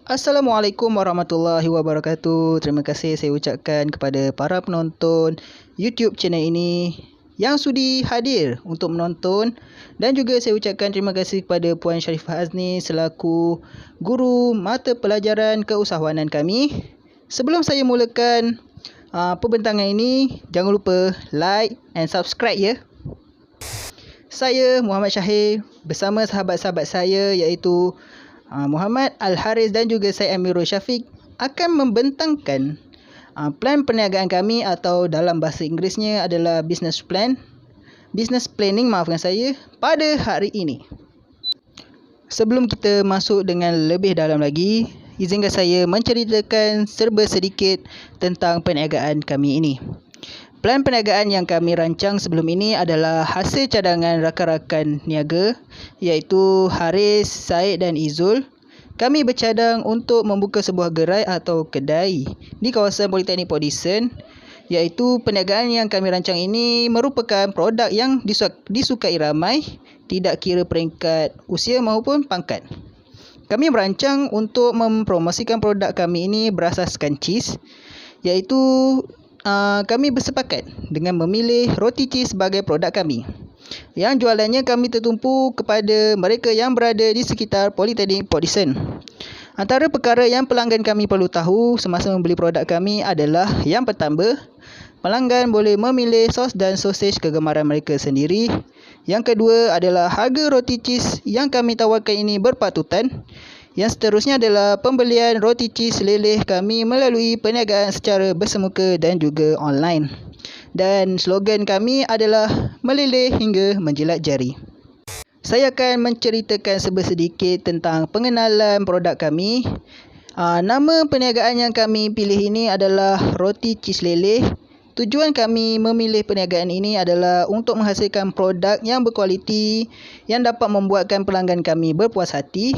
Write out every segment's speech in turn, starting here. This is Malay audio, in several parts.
Assalamualaikum warahmatullahi wabarakatuh. Terima kasih saya ucapkan kepada para penonton YouTube channel ini yang sudi hadir untuk menonton, dan juga saya ucapkan terima kasih kepada Puan Sharifah Azni selaku guru mata pelajaran keusahawanan kami. Sebelum saya mulakan pembentangan ini, jangan lupa like and subscribe ya. Saya Muhammad Syahir bersama sahabat-sahabat saya iaitu Muhammad Al-Haris dan juga saya Amirul Syafiq akan membentangkan plan perniagaan kami, atau dalam bahasa Inggerisnya adalah business planning pada hari ini. Sebelum kita masuk dengan lebih dalam lagi, izinkan saya menceritakan serba sedikit tentang perniagaan kami ini. Plan perniagaan yang kami rancang sebelum ini adalah hasil cadangan rakan-rakan niaga iaitu Haris, Said dan Izul. Kami bercadang untuk membuka sebuah gerai atau kedai di kawasan Politeknik Port Dickson, iaitu perniagaan yang kami rancang ini merupakan produk yang disukai ramai, tidak kira peringkat usia maupun pangkat. Kami merancang untuk mempromosikan produk kami ini berasaskan cheese, iaitu kami bersepakat dengan memilih roti cheese sebagai produk kami. Yang jualannya kami tertumpu kepada mereka yang berada di sekitar Politeknik Port Dickson. Antara perkara yang pelanggan kami perlu tahu semasa membeli produk kami adalah, yang pertama, pelanggan boleh memilih sos dan sausage kegemaran mereka sendiri. Yang kedua adalah harga roti cheese yang kami tawarkan ini berpatutan. Yang seterusnya adalah pembelian roti cheese leleh kami melalui perniagaan secara bersemuka dan juga online. Dan slogan kami adalah meleleh hingga menjilat jari. Saya akan menceritakan sedikit tentang pengenalan produk kami. Nama perniagaan yang kami pilih ini adalah roti cheese leleh. Tujuan kami memilih perniagaan ini adalah untuk menghasilkan produk yang berkualiti yang dapat membuatkan pelanggan kami berpuas hati.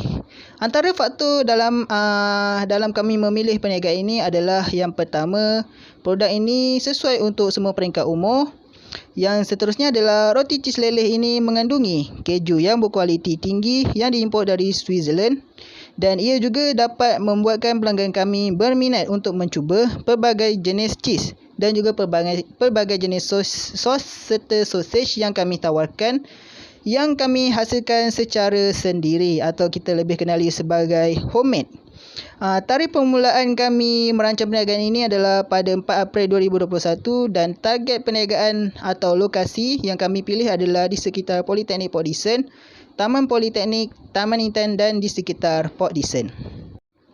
Antara faktor dalam kami memilih perniagaan ini adalah, yang pertama, produk ini sesuai untuk semua peringkat umur. Yang seterusnya adalah roti cheese leleh ini mengandungi keju yang berkualiti tinggi yang diimport dari Switzerland, dan ia juga dapat membuatkan pelanggan kami berminat untuk mencuba pelbagai jenis cheese dan juga pelbagai jenis sos serta sausage yang kami tawarkan, yang kami hasilkan secara sendiri atau kita lebih kenali sebagai homemade. Tarikh permulaan kami merancang perniagaan ini adalah pada 4 April 2021, dan target perniagaan atau lokasi yang kami pilih adalah di sekitar Politeknik Port Dickson, Taman Politeknik, Taman Intan dan di sekitar Port Dickson.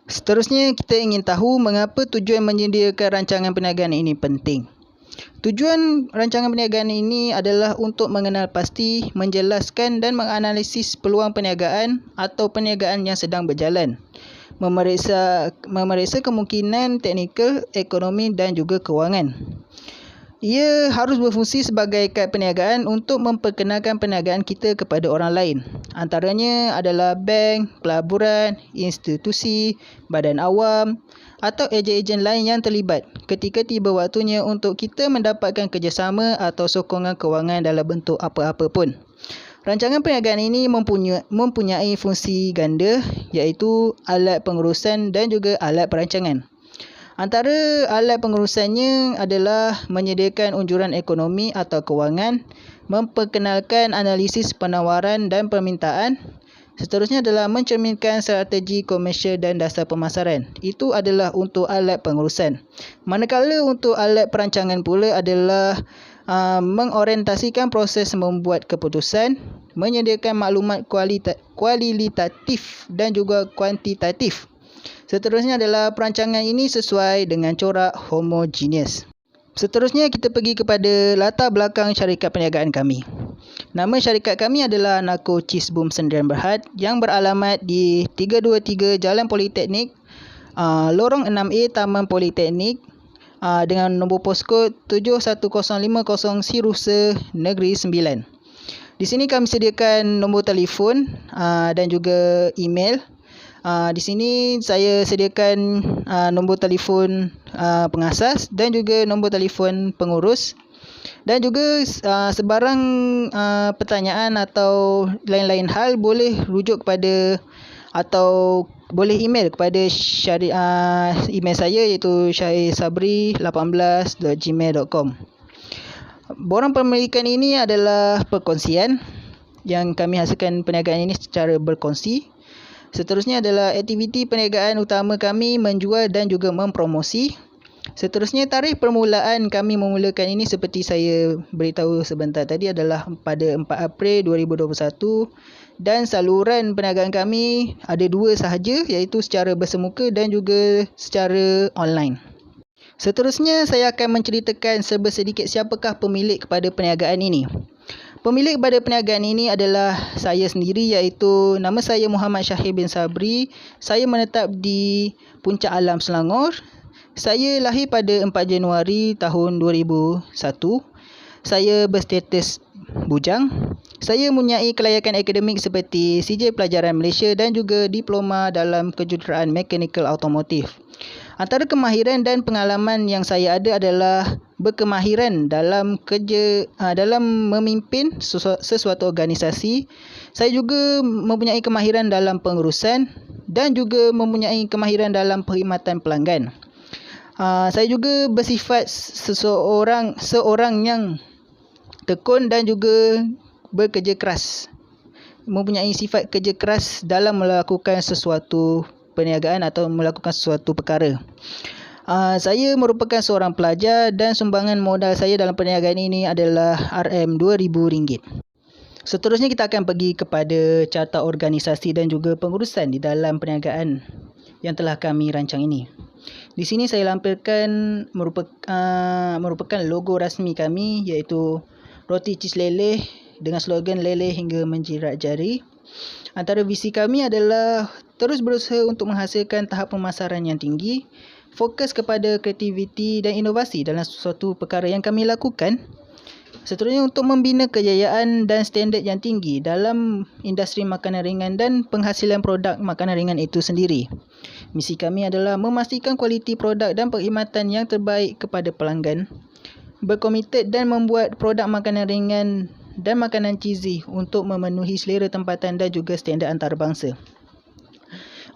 Seterusnya, kita ingin tahu mengapa tujuan menyediakan rancangan perniagaan ini penting. Tujuan rancangan perniagaan ini adalah untuk mengenal pasti, menjelaskan dan menganalisis peluang perniagaan atau perniagaan yang sedang berjalan, memeriksa kemungkinan teknikal, ekonomi dan juga kewangan. Ia harus berfungsi sebagai kad perniagaan untuk memperkenalkan perniagaan kita kepada orang lain. Antaranya adalah bank, pelaburan, institusi, badan awam atau ejen-ejen lain yang terlibat ketika tiba waktunya untuk kita mendapatkan kerjasama atau sokongan kewangan dalam bentuk apa-apa pun. Rancangan perniagaan ini mempunyai fungsi ganda, iaitu alat pengurusan dan juga alat perancangan. Antara alat pengurusannya adalah menyediakan unjuran ekonomi atau kewangan, memperkenalkan analisis penawaran dan permintaan. Seterusnya adalah mencerminkan strategi komersial dan dasar pemasaran. Itu adalah untuk alat pengurusan. Manakala untuk alat perancangan pula adalah mengorientasikan proses membuat keputusan, menyediakan maklumat kualitatif dan juga kuantitatif. Seterusnya adalah perancangan ini sesuai dengan corak homogeneous. Seterusnya kita pergi kepada latar belakang syarikat perniagaan kami. Nama syarikat kami adalah Nako Cheese Boom Sdn Bhd yang beralamat di 323 Jalan Politeknik, Lorong 6A, Taman Politeknik, dengan nombor poskod 71050 Sirusa Negeri 9. Di sini kami sediakan nombor telefon dan juga email. Di sini saya sediakan nombor telefon pengasas dan juga nombor telefon pengurus, dan juga sebarang pertanyaan atau lain-lain hal boleh rujuk kepada atau boleh email kepada email saya iaitu syahir.sabri18@gmail.com. Borang pemilikan ini adalah perkongsian yang kami hasilkan perniagaan ini secara berkongsi. Seterusnya adalah aktiviti perniagaan utama kami menjual dan juga mempromosi. Seterusnya tarikh permulaan kami memulakan ini seperti saya beritahu sebentar tadi adalah pada 4 April 2021 dan saluran perniagaan kami ada dua sahaja iaitu secara bersemuka dan juga secara online. Seterusnya saya akan menceritakan serba sedikit siapakah pemilik kepada perniagaan ini. Pemilik pada perniagaan ini adalah saya sendiri iaitu nama saya Muhammad Syahir bin Sabri. Saya menetap di Puncak Alam, Selangor. Saya lahir pada 4 Januari tahun 2001. Saya berstatus bujang. Saya mempunyai kelayakan akademik seperti CJ Pelajaran Malaysia dan juga diploma dalam kejuruteraan mekanikal automotif. Antara kemahiran dan pengalaman yang saya ada adalah berkemahiran dalam memimpin sesuatu organisasi. Saya juga mempunyai kemahiran dalam pengurusan dan juga mempunyai kemahiran dalam perkhidmatan pelanggan. Saya juga bersifat seorang yang tekun dan juga bekerja keras. Mempunyai sifat kerja keras dalam melakukan sesuatu perniagaan atau melakukan sesuatu perkara. Saya merupakan seorang pelajar dan sumbangan modal saya dalam perniagaan ini adalah RM2,000. Seterusnya kita akan pergi kepada carta organisasi dan juga pengurusan di dalam perniagaan yang telah kami rancang ini. Di sini saya lampirkan merupakan logo rasmi kami iaitu Roti Cheese Leleh dengan slogan leleh hingga menjirat jari. Antara visi kami adalah terus berusaha untuk menghasilkan tahap pemasaran yang tinggi, fokus kepada kreativiti dan inovasi dalam sesuatu perkara yang kami lakukan. Seterusnya untuk membina kejayaan dan standard yang tinggi dalam industri makanan ringan dan penghasilan produk makanan ringan itu sendiri. Misi kami adalah memastikan kualiti produk dan perkhidmatan yang terbaik kepada pelanggan, berkomited dan membuat produk makanan ringan dan makanan cheesy untuk memenuhi selera tempatan dan juga standard antarabangsa.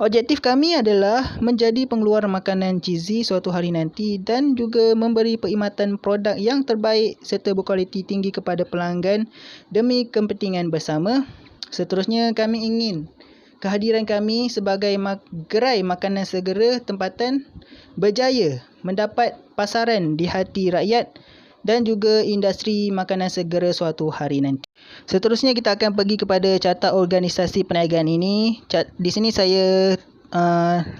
Objektif kami adalah menjadi pengeluar makanan cheesy suatu hari nanti dan juga memberi perkhidmatan produk yang terbaik serta berkualiti tinggi kepada pelanggan demi kepentingan bersama. Seterusnya kami ingin kehadiran kami sebagai gerai makanan segera tempatan berjaya mendapat pasaran di hati rakyat dan juga industri makanan segera suatu hari nanti. Seterusnya kita akan pergi kepada carta organisasi perniagaan ini. Di sini saya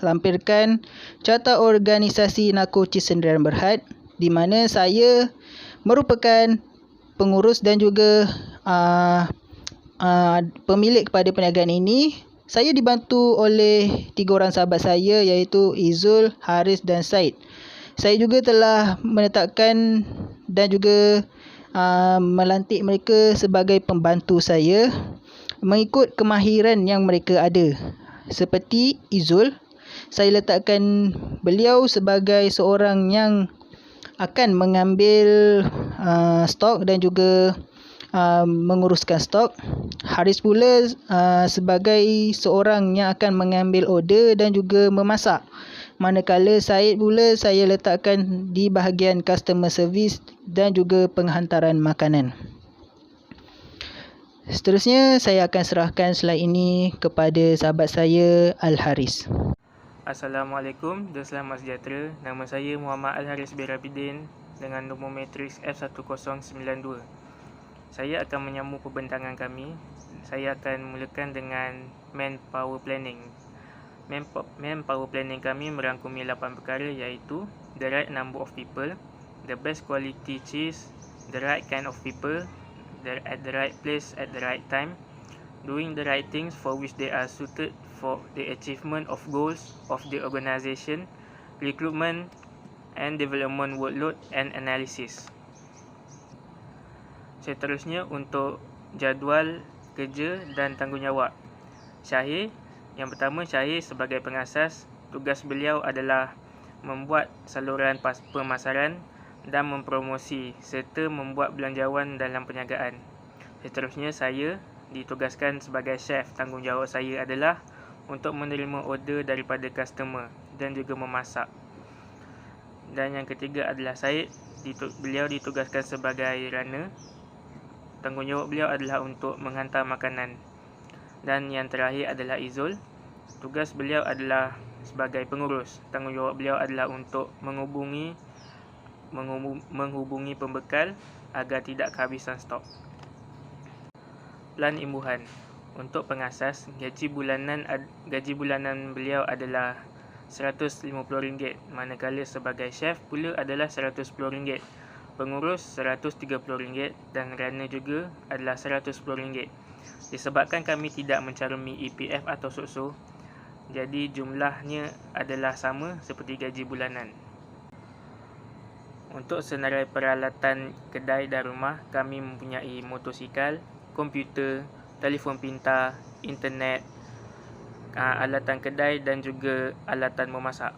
lampirkan carta organisasi Nako Cheese Sdn Bhd di mana saya merupakan pengurus dan juga pemilik kepada perniagaan ini. Saya dibantu oleh 3 orang sahabat saya iaitu Izul, Haris dan Said. Saya juga telah menetapkan dan juga melantik mereka sebagai pembantu saya mengikut kemahiran yang mereka ada. Seperti Izul, saya letakkan beliau sebagai seorang yang akan mengambil stok dan juga menguruskan stok. Haris pula sebagai seorang yang akan mengambil order dan juga memasak. Manakala Said pula saya letakkan di bahagian customer service dan juga penghantaran makanan. Seterusnya saya akan serahkan slide ini kepada sahabat saya Al-Haris. Assalamualaikum dan selamat sejahtera. Nama saya Muhammad Al-Haris bin Rabidin dengan nombor matriks F1092. Saya akan menyambung pembentangan kami. Saya akan mulakan dengan manpower planning. Manpower planning kami merangkumi 8 perkara iaitu the right number of people, the best quality cheese, the right kind of people, at the right place at the right time, doing the right things for which they are suited for the achievement of goals of the organisation, recruitment and development workload and analysis. Seterusnya untuk jadual kerja dan tanggungjawab. Yang pertama, Syahir sebagai pengasas, tugas beliau adalah membuat saluran pemasaran dan mempromosi serta membuat belanjawan dalam perniagaan. Seterusnya, saya ditugaskan sebagai chef. Tanggungjawab saya adalah untuk menerima order daripada customer dan juga memasak. Dan yang ketiga adalah Syed, beliau ditugaskan sebagai runner. Tanggungjawab beliau adalah untuk menghantar makanan. Dan yang terakhir adalah Izul. Tugas beliau adalah sebagai pengurus. Tanggungjawab beliau adalah untuk menghubungi pembekal agar tidak kehabisan stok. Plan imbuhan. Untuk pengasas, gaji bulanan beliau adalah RM150, manakala sebagai chef pula adalah RM110, pengurus RM130 dan runner juga adalah RM110. Disebabkan kami tidak mencarumi EPF atau SOSO, jadi jumlahnya adalah sama seperti gaji bulanan. Untuk senarai peralatan kedai dan rumah, kami mempunyai motosikal, komputer, telefon pintar, internet, alatan kedai dan juga alatan memasak.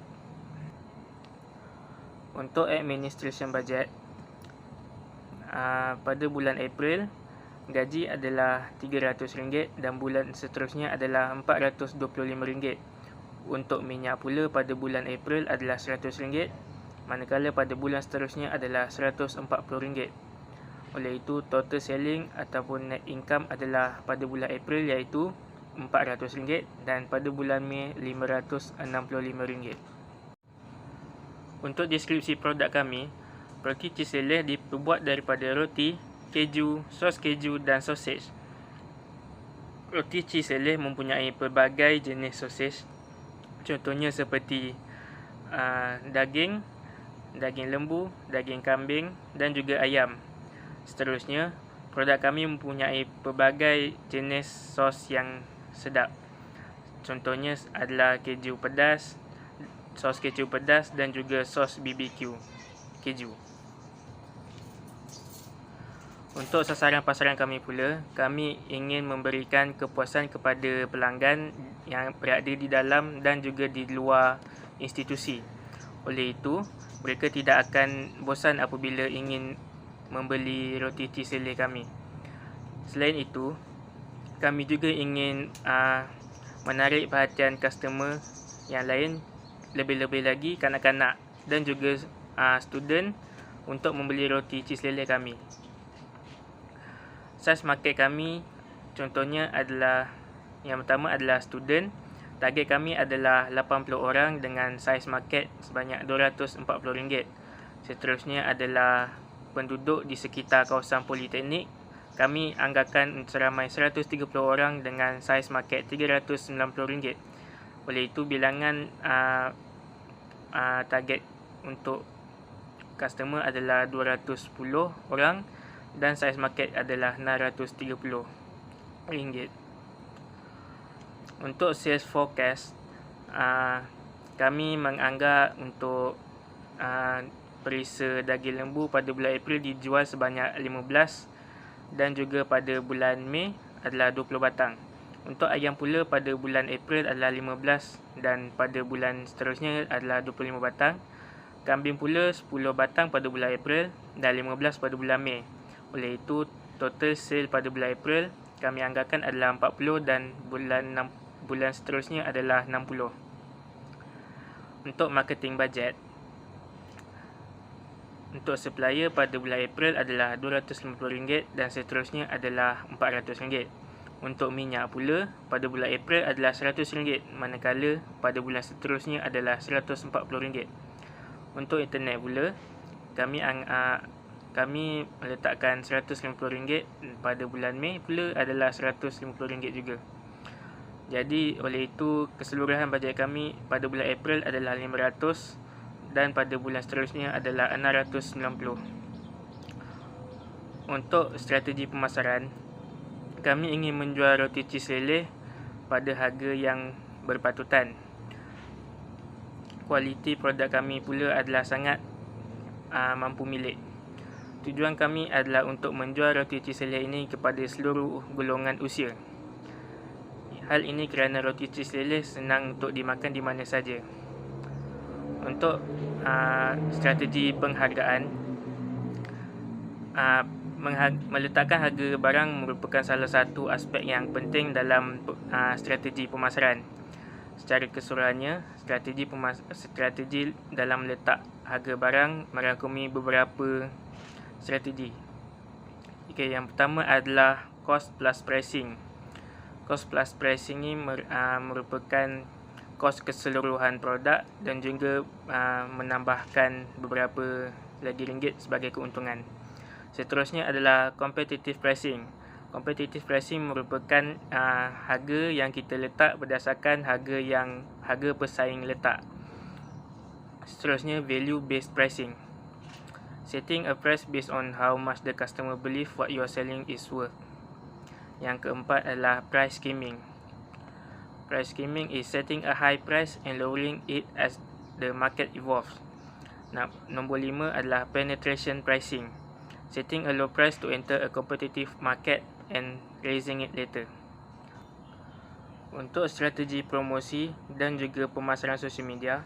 Untuk administration budget, pada bulan April, gaji adalah RM300 dan bulan seterusnya adalah RM425. Untuk minyak pula pada bulan April adalah RM100, manakala pada bulan seterusnya adalah RM140. Oleh itu, total selling ataupun net income adalah pada bulan April iaitu RM400 dan pada bulan Mei RM565. Untuk deskripsi produk kami, roti cheese leleh diperbuat daripada roti, keju, sos keju dan sausage. Roti cheese leleh mempunyai pelbagai jenis sausage. Contohnya seperti daging lembu, daging kambing dan juga ayam. Seterusnya, produk kami mempunyai pelbagai jenis sos yang sedap. Contohnya adalah keju pedas, sos keju pedas dan juga sos BBQ keju. Untuk sasaran pasaran kami pula, kami ingin memberikan kepuasan kepada pelanggan yang berada di dalam dan juga di luar institusi. Oleh itu, mereka tidak akan bosan apabila ingin membeli roti cheese leleh kami. Selain itu, kami juga ingin menarik perhatian customer yang lain, lebih-lebih lagi kanak-kanak dan juga student untuk membeli roti cheese leleh kami. Saiz market kami contohnya adalah, yang pertama adalah student. Target kami adalah 80 orang dengan saiz market sebanyak RM240. Seterusnya adalah penduduk di sekitar kawasan politeknik. Kami anggarkan seramai 130 orang dengan saiz market RM390. Oleh itu, bilangan target untuk customer adalah 210 orang dan saiz market adalah RM630. Untuk sales forecast, kami menganggap untuk perisa daging lembu pada bulan April dijual sebanyak 15 dan juga pada bulan Mei adalah 20 batang. Untuk ayam pula pada bulan April adalah 15 dan pada bulan seterusnya adalah 25 batang. Kambing pula 10 batang pada bulan April dan 15 pada bulan Mei. Oleh itu, total sale pada bulan April kami anggarkan adalah 40 dan bulan seterusnya adalah 60. Untuk marketing budget, untuk supplier pada bulan April adalah RM250 dan seterusnya adalah RM400. Untuk minyak pula pada bulan April adalah RM100, manakala pada bulan seterusnya adalah RM140. Untuk internet pula, kami meletakkan RM150, pada bulan Mei pula adalah RM150 juga. Jadi oleh itu keseluruhan bajet kami pada bulan April adalah RM500 dan pada bulan seterusnya adalah RM690. Untuk strategi pemasaran, kami ingin menjual roti cheese leleh pada harga yang berpatutan. Kualiti produk kami pula adalah sangat mampu milik. Tujuan kami adalah untuk menjual roti cheese leleh ini kepada seluruh golongan usia. Hal ini kerana roti cheese leleh senang untuk dimakan di mana saja. Untuk strategi penghargaan, meletakkan harga barang merupakan salah satu aspek yang penting dalam strategi pemasaran. Secara keseluruhannya, strategi dalam letak harga barang merangkumi beberapa strategi. Okay, yang pertama adalah cost plus pricing. Cost plus pricing ini merupakan kos keseluruhan produk dan juga menambahkan beberapa lagi ringgit sebagai keuntungan. Seterusnya adalah competitive pricing. Competitive pricing merupakan harga yang kita letak berdasarkan harga pesaing letak. Seterusnya value based pricing. Setting a price based on how much the customer believe what you are selling is worth. Yang keempat adalah price skimming. Price skimming is setting a high price and lowering it as the market evolves. Nombor 5 adalah penetration pricing. Setting a low price to enter a competitive market and raising it later. Untuk strategi promosi dan juga pemasaran sosial media,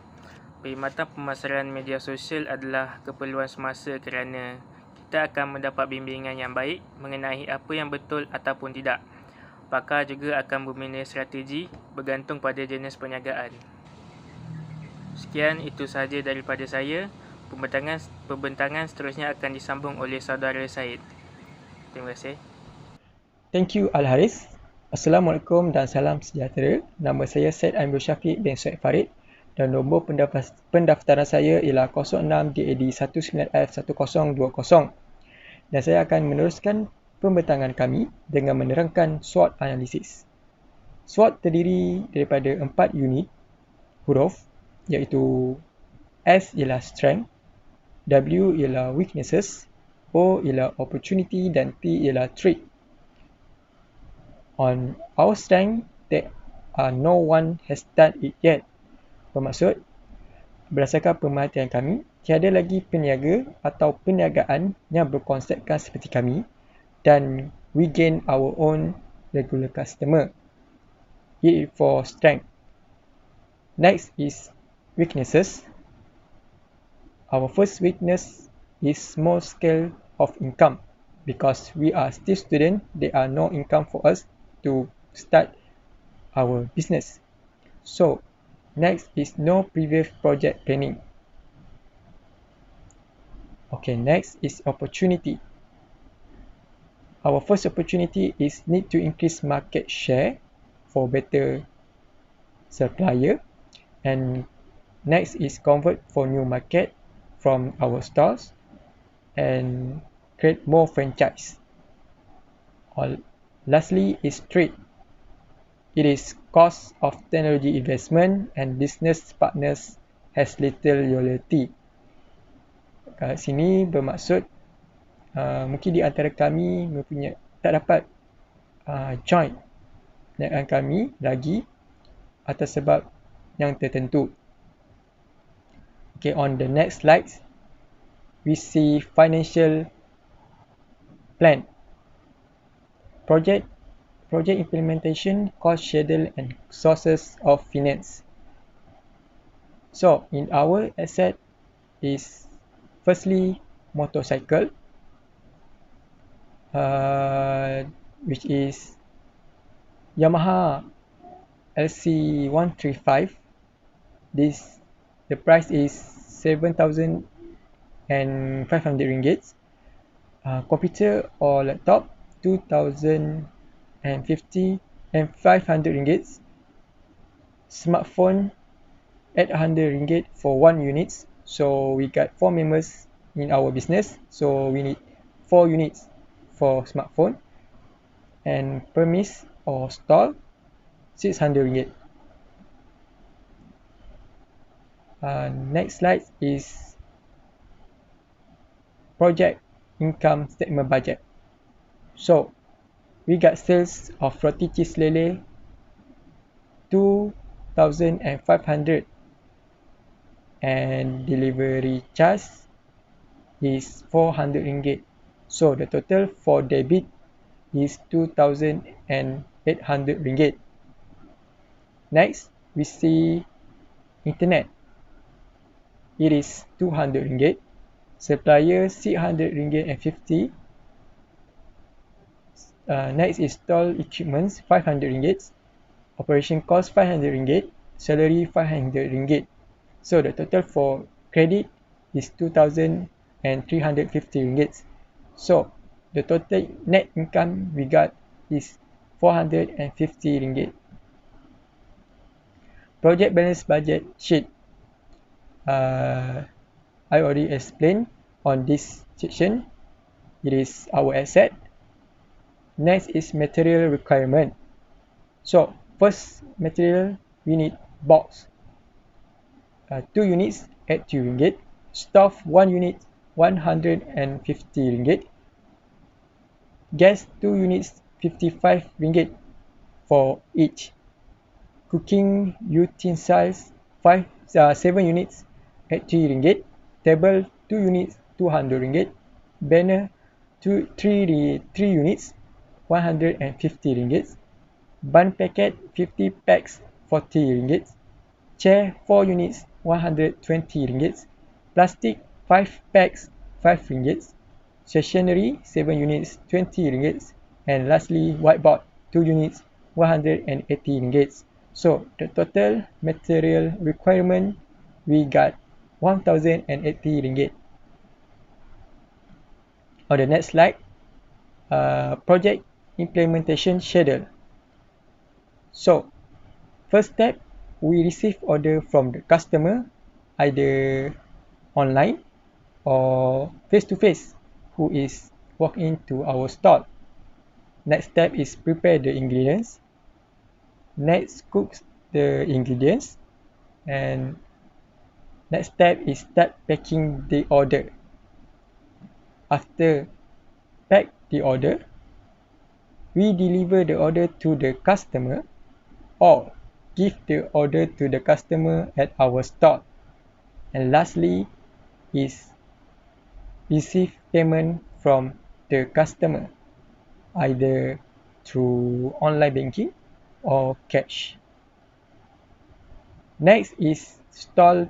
perkhidmatan pemasaran media sosial adalah keperluan semasa kerana kita akan mendapat bimbingan yang baik mengenai apa yang betul ataupun tidak. Pakar juga akan membina strategi bergantung pada jenis perniagaan. Sekian, itu sahaja daripada saya. Pembentangan seterusnya akan disambung oleh saudara Said. Terima kasih. Thank you Al-Haris. Assalamualaikum dan salam sejahtera. Nama saya Syed Aimul Syafiq bin Syed Farid dan nombor pendaftaran saya ialah 06DAD19F1020 dan saya akan meneruskan pembentangan kami dengan menerangkan SWOT analisis. SWOT terdiri daripada 4 unit huruf iaitu S ialah strength, W ialah weaknesses, O ialah opportunity dan T ialah threat. On our strength, no one has done it yet. Bermaksud, berdasarkan pemerhatian kami, tiada lagi peniaga atau perniagaan yang berkonsepkan seperti kami dan we gain our own regular customer. It for strength. Next is weaknesses. Our first weakness is small scale of income. Because we are still students, there are no income for us to start our business. So, next is no previous project planning. Okay, next is opportunity. Our first opportunity is need to increase market share for better supplier. And next is convert for new market from our stores and create more franchise. Lastly is trade. It is cost of technology investment and business partners has little loyalty. Kat sini bermaksud mungkin di antara kami tak dapat join dengan kami lagi atas sebab yang tertentu. Okay, on the next slide, we see financial plan. Project implementation, cost schedule and sources of finance. So, in our asset is firstly motorcycle, which is Yamaha LC135. The price is 7,500 ringgit. Computer or laptop 2,050 and 500 ringgit. Smartphone 800 ringgit for 1 unit. So we got 4 members in our business, so we need 4 units for smartphone. And premise or stall 600 ringgit. Next slide is project income statement budget. So we got sales of roti cheese lele 2,500 and delivery charge is 400 ringgit. So the total for debit is 2,800 ringgit. Next, we see internet. It is 200 ringgit. Supplier 600 ringgit and 50. Next is stall equipments 500 ringgit. Operation cost 500 ringgit. salary RM500. So the total for credit is RM2,350. So the total net income we got is RM450. Project balance budget sheet. I already explained on this section. It is our asset. Next is material requirement. So first material we need box. 2 units at RM2. Stove 1 unit RM150. Gas 2 units RM55 for each. Cooking utensils 7 units at RM3. Table 2 units RM200. Banner 3 units RM150. Bun packet 50 packs RM40. Chair 4 units RM120. Plastic 5 packs RM5. Stationery 7 units RM20. And lastly, whiteboard 2 units RM180. So the total material requirement we got RM1,080. On the next slide, project implementation schedule. So first step, we receive order from the customer, either online or face-to-face, who is walk into our stall. Next step is prepare the ingredients. Next, cook the ingredients. And next step is start packing the order. After pack the order, we deliver the order to the customer or give the order to the customer at our store. And lastly is receive payment from the customer, either through online banking or cash. Next is stall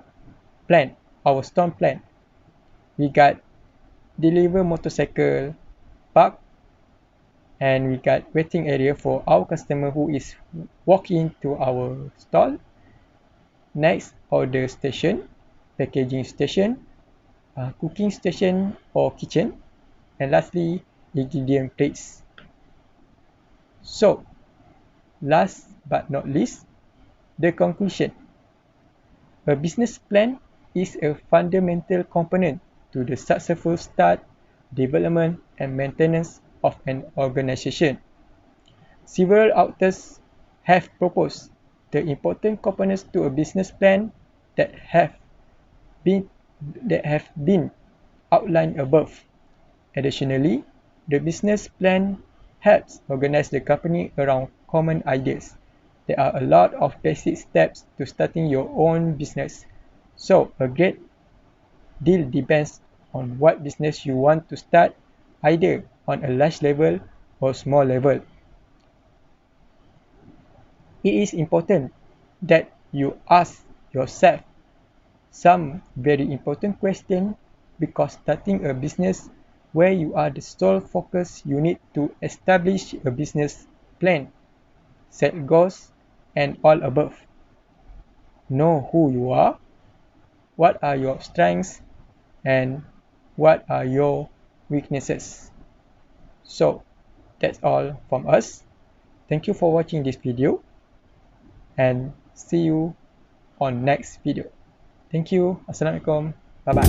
plan, our stall plan. We got deliver motorcycle park, and we got waiting area for our customer who is walk into our stall. Next, order station, packaging station, cooking station or kitchen, and lastly, ingredient plates. So, last but not least, the conclusion. A business plan is a fundamental component to the successful start, development, and maintenance of an organization. Several authors have proposed the important components to a business plan that have been outlined above. Additionally, the business plan helps organize the company around common ideas. There are a lot of basic steps to starting your own business. So, a great deal depends on what business you want to start, either on a large level or small level. It is important that you ask yourself some very important questions, because starting a business where you are the sole focus, you need to establish a business plan, set goals, and all above. Know who you are, what are your strengths, and what are your weaknesses. So, that's all from us. Thank you for watching this video, and see you on next video. Thank you. Assalamualaikum. Bye-bye.